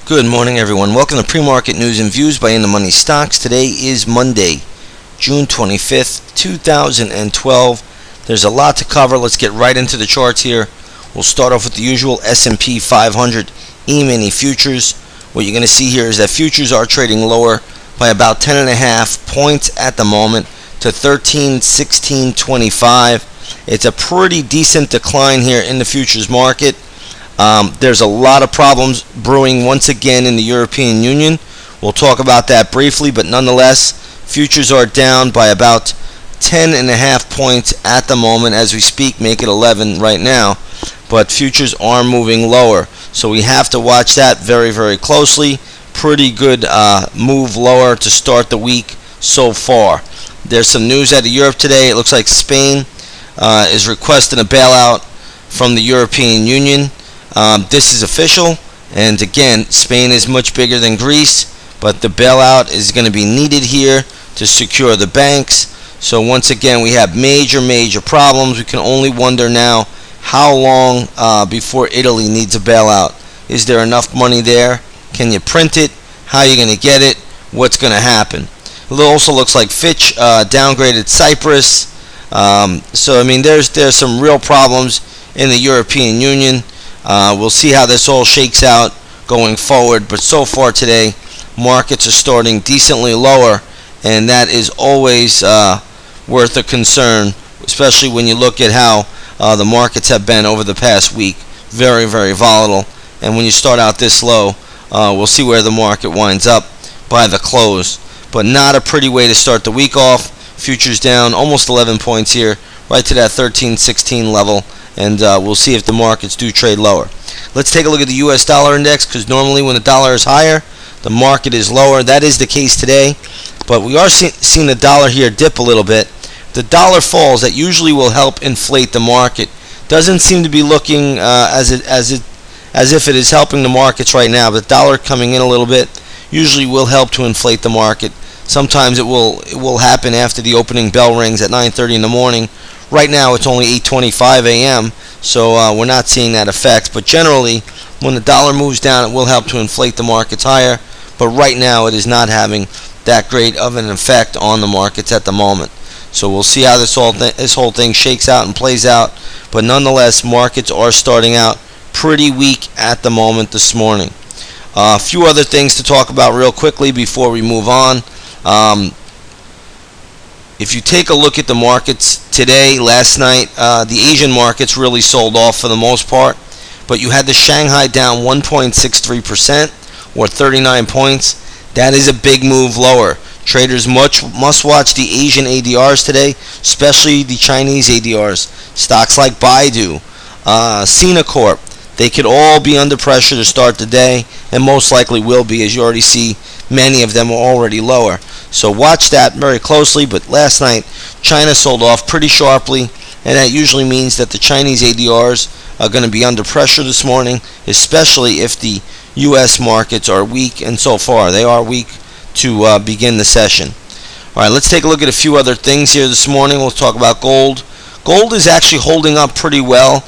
Good morning, everyone. Welcome to Pre-Market News and Views by In the Money Stocks. Today is Monday, June 25th, 2012. There's a lot to cover. Let's get right into the charts here. We'll start off with the usual S&P 500 E-mini futures. What you're going to see here is that futures are trading lower by about 10.5 points at the moment to 1316.25. It's a pretty decent decline here in the futures market. There's a lot of problems brewing once again in the European Union. We'll talk about that briefly, but nonetheless, futures are down by about 10.5 points at the moment as we speak, make it 11 right now, but futures are moving lower. So we have to watch that very, very closely. Pretty good move lower to start the week so far. There's some news out of Europe today. It looks like Spain is requesting a bailout from the European Union. This is official, and again, Spain is much bigger than Greece, but the bailout is going to be needed here to secure the banks. So once again, we have major problems. We can only wonder now how long before Italy needs a bailout. Is there enough money there? Can you print it? How are you going to get it? What's going to happen? It also looks like Fitch downgraded Cyprus. So I mean, there's some real problems in the European Union. We'll see how this all shakes out going forward, but so far today, markets are starting decently lower, and that is always worth a concern, especially when you look at how the markets have been over the past week. Very volatile, and when you start out this low, we'll see where the market winds up by the close, but not a pretty way to start the week off. Futures down almost 11 points here, right to that 1316 level. And we'll see if the markets do trade lower. Let's take a look at the U.S. dollar index, because normally when the dollar is higher, the market is lower. That is the case today, but we are seeing the dollar here dip a little bit. The dollar falls, that usually will help inflate the market. Doesn't seem to be looking as if it is helping the markets right now. But the dollar coming in a little bit usually will help to inflate the market. Sometimes it will happen after the opening bell rings at 9:30 in the morning. Right now it's only 8:25 a.m., so we're not seeing that effect. But generally, when the dollar moves down, it will help to inflate the markets higher. But right now, it is not having that great of an effect on the markets at the moment. So we'll see how this whole thing shakes out and plays out. But nonetheless, markets are starting out pretty weak at the moment this morning. A few other things to talk about real quickly before we move on. If you take a look at the markets today, last night, the Asian markets really sold off for the most part, but you had the Shanghai down 1.63% or 39 points. That is a big move lower. Traders must watch the Asian ADRs today, especially the Chinese ADRs. Stocks like Baidu, Sina Corp, they could all be under pressure to start the day, and most likely will be, as you already see many of them are already lower. So watch that very closely. But last night, China sold off pretty sharply, and that usually means that the Chinese ADRs are going to be under pressure this morning, especially if the U.S. markets are weak, and so far they are weak to begin the session. All right, let's take a look at a few other things here this morning. We'll talk about gold. Gold is actually holding up pretty well.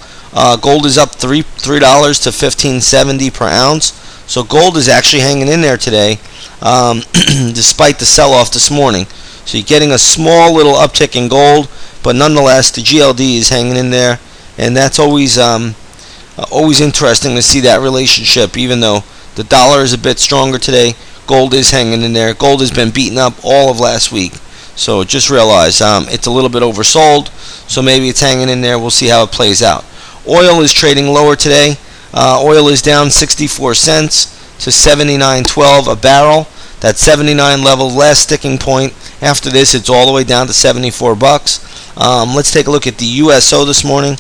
Gold is up $3 to $15.70 per ounce. So gold is actually hanging in there today, despite the sell-off this morning. So you're getting a small little uptick in gold, but nonetheless, the GLD is hanging in there, and that's always interesting to see that relationship. Even though the dollar is a bit stronger today, gold is hanging in there. Gold has been beaten up all of last week. So just realize it's a little bit oversold, so maybe it's hanging in there. We'll see how it plays out. Oil is trading lower today. Oil is down 64 cents to $79.12 a barrel. That 79 level, last sticking point. After this, it's all the way down to 74 bucks. Let's take a look at the USO this morning.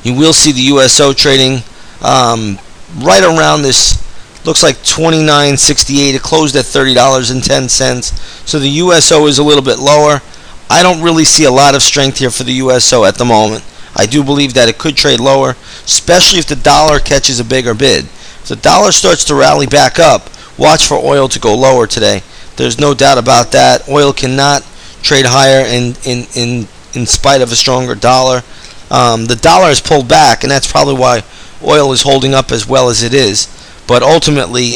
You will see the USO trading right around this. Looks like $29.68. It closed at $30.10. So the USO is a little bit lower. I don't really see a lot of strength here for the USO at the moment. I do believe that it could trade lower, especially if the dollar catches a bigger bid. If the dollar starts to rally back up, watch for oil to go lower today. There's no doubt about that. Oil cannot trade higher in spite of a stronger dollar. The dollar has pulled back, and that's probably why oil is holding up as well as it is. But ultimately,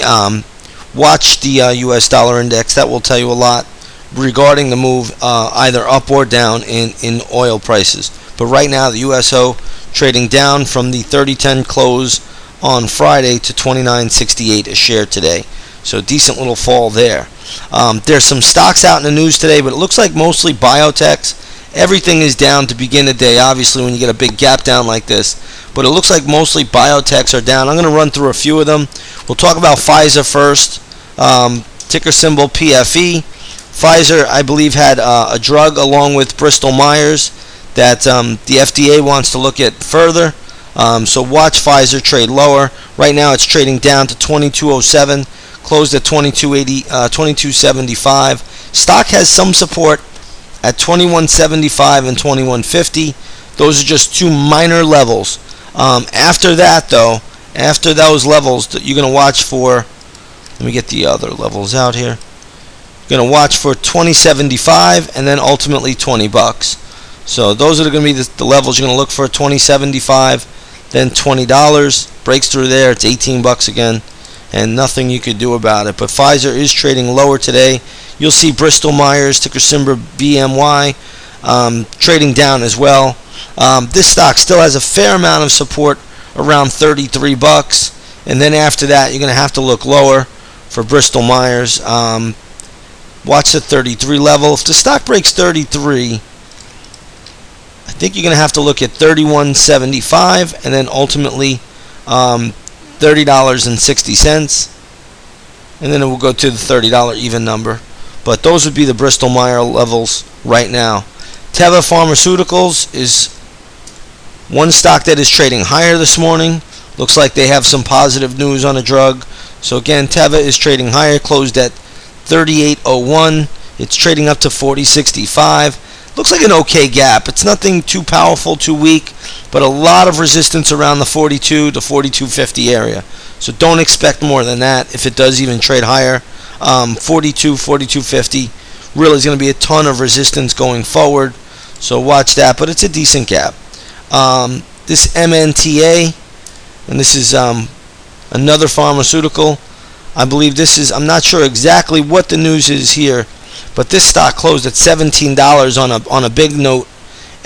watch the U.S. dollar index. That will tell you a lot regarding the move either up or down in oil prices. But right now, the USO trading down from the 30.10 close on Friday to 29.68 a share today. So decent little fall there. There's some stocks out in the news today, but it looks like mostly biotechs. Everything is down to begin the day, obviously, when you get a big gap down like this. But it looks like mostly biotechs are down. I'm going to run through a few of them. We'll talk about Pfizer first. Ticker symbol PFE. Pfizer, I believe, had a drug along with Bristol Myers that the FDA wants to look at further. So watch Pfizer trade lower. Right now it's trading down to 22.07, closed at 22.75. Stock has some support at 21.75 and 21.50. Those are just two minor levels. After that, though, after those levels, you're going to watch for, let me get the other levels out here. You're going to watch for 20.75 and then ultimately $20. So those are going to be the levels you're going to look for. 20.75, then $20. Breaks through there, it's $18 again, and nothing you could do about it. But Pfizer is trading lower today. You'll see Bristol Myers, ticker symbol BMY, trading down as well. This stock still has a fair amount of support around $33, and then after that you're going to have to look lower for Bristol Myers. Watch the 33 level. If the stock breaks 33, I think you're going to have to look at 31.75 and then ultimately $30.60, and then it will go to the $30 even number. But those would be the Bristol Myers levels right now. Teva Pharmaceuticals is one stock that is trading higher this morning. Looks like they have some positive news on a drug. So again, Teva is trading higher, closed at 38.01. It's trading up to 40.65. Looks like an okay gap. It's nothing too powerful, too weak, but a lot of resistance around the 42 to 42.50 area. So don't expect more than that if it does even trade higher. 42, 42.50 really is going to be a ton of resistance going forward. So watch that, but it's a decent gap. This MNTA, and this is another pharmaceutical. I believe this is, I'm not sure exactly what the news is here, but this stock closed at $17 on a big note,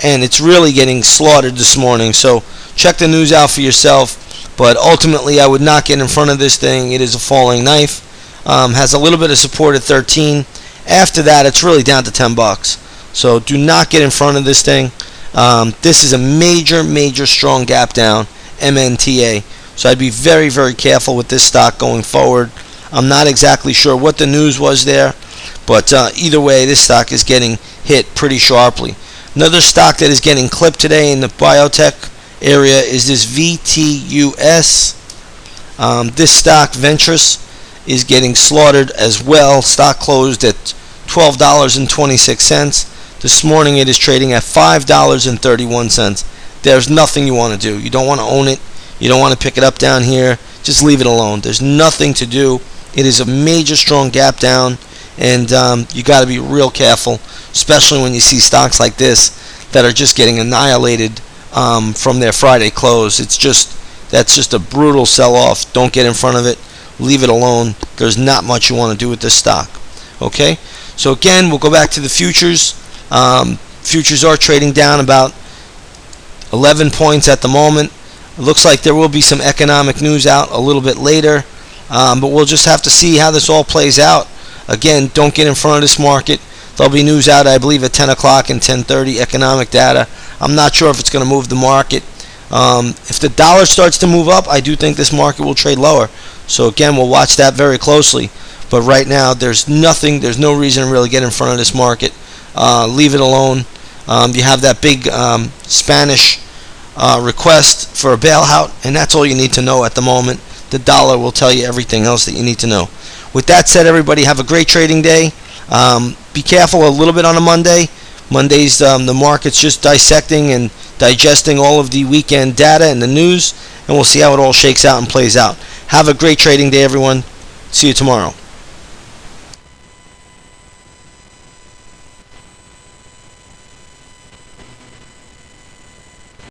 and it's really getting slaughtered this morning. So check the news out for yourself. But ultimately, I would not get in front of this thing. It is a falling knife. Has a little bit of support at 13. After that, it's really down to $10. So do not get in front of this thing. This is a major strong gap down, MNTA. So I'd be very, very careful with this stock going forward. I'm not exactly sure what the news was there, but either way, this stock is getting hit pretty sharply. Another stock that is getting clipped today in the biotech area is this VTUS. This stock, Ventris, is getting slaughtered as well. Stock closed at $12.26. This morning it is trading at $5.31. There's nothing you want to do. You don't want to own it. You don't want to pick it up down here. Just leave it alone. There's nothing to do. It is a major strong gap down, and you got to be real careful, especially when you see stocks like this that are just getting annihilated from their Friday close. That's just a brutal sell-off. Don't get in front of it. Leave it alone. There's not much you want to do with this stock. Okay? So again, we'll go back to the futures. Futures are trading down about 11 points at the moment. It looks like there will be some economic news out a little bit later, but we'll just have to see how this all plays out. Again, don't get in front of this market. There'll be news out, I believe, at 10 o'clock and 10:30, economic data. I'm not sure if it's going to move the market. If the dollar starts to move up, I do think this market will trade lower. So again, we'll watch that very closely. But right now, there's no reason to really get in front of this market. Leave it alone. You have that big Spanish request for a bailout, and that's all you need to know at the moment. The dollar will tell you everything else that you need to know. With that said, everybody, have a great trading day. Be careful a little bit on a Monday. Monday's the market's just dissecting and digesting all of the weekend data and the news, and we'll see how it all shakes out and plays out. Have a great trading day, everyone. See you tomorrow.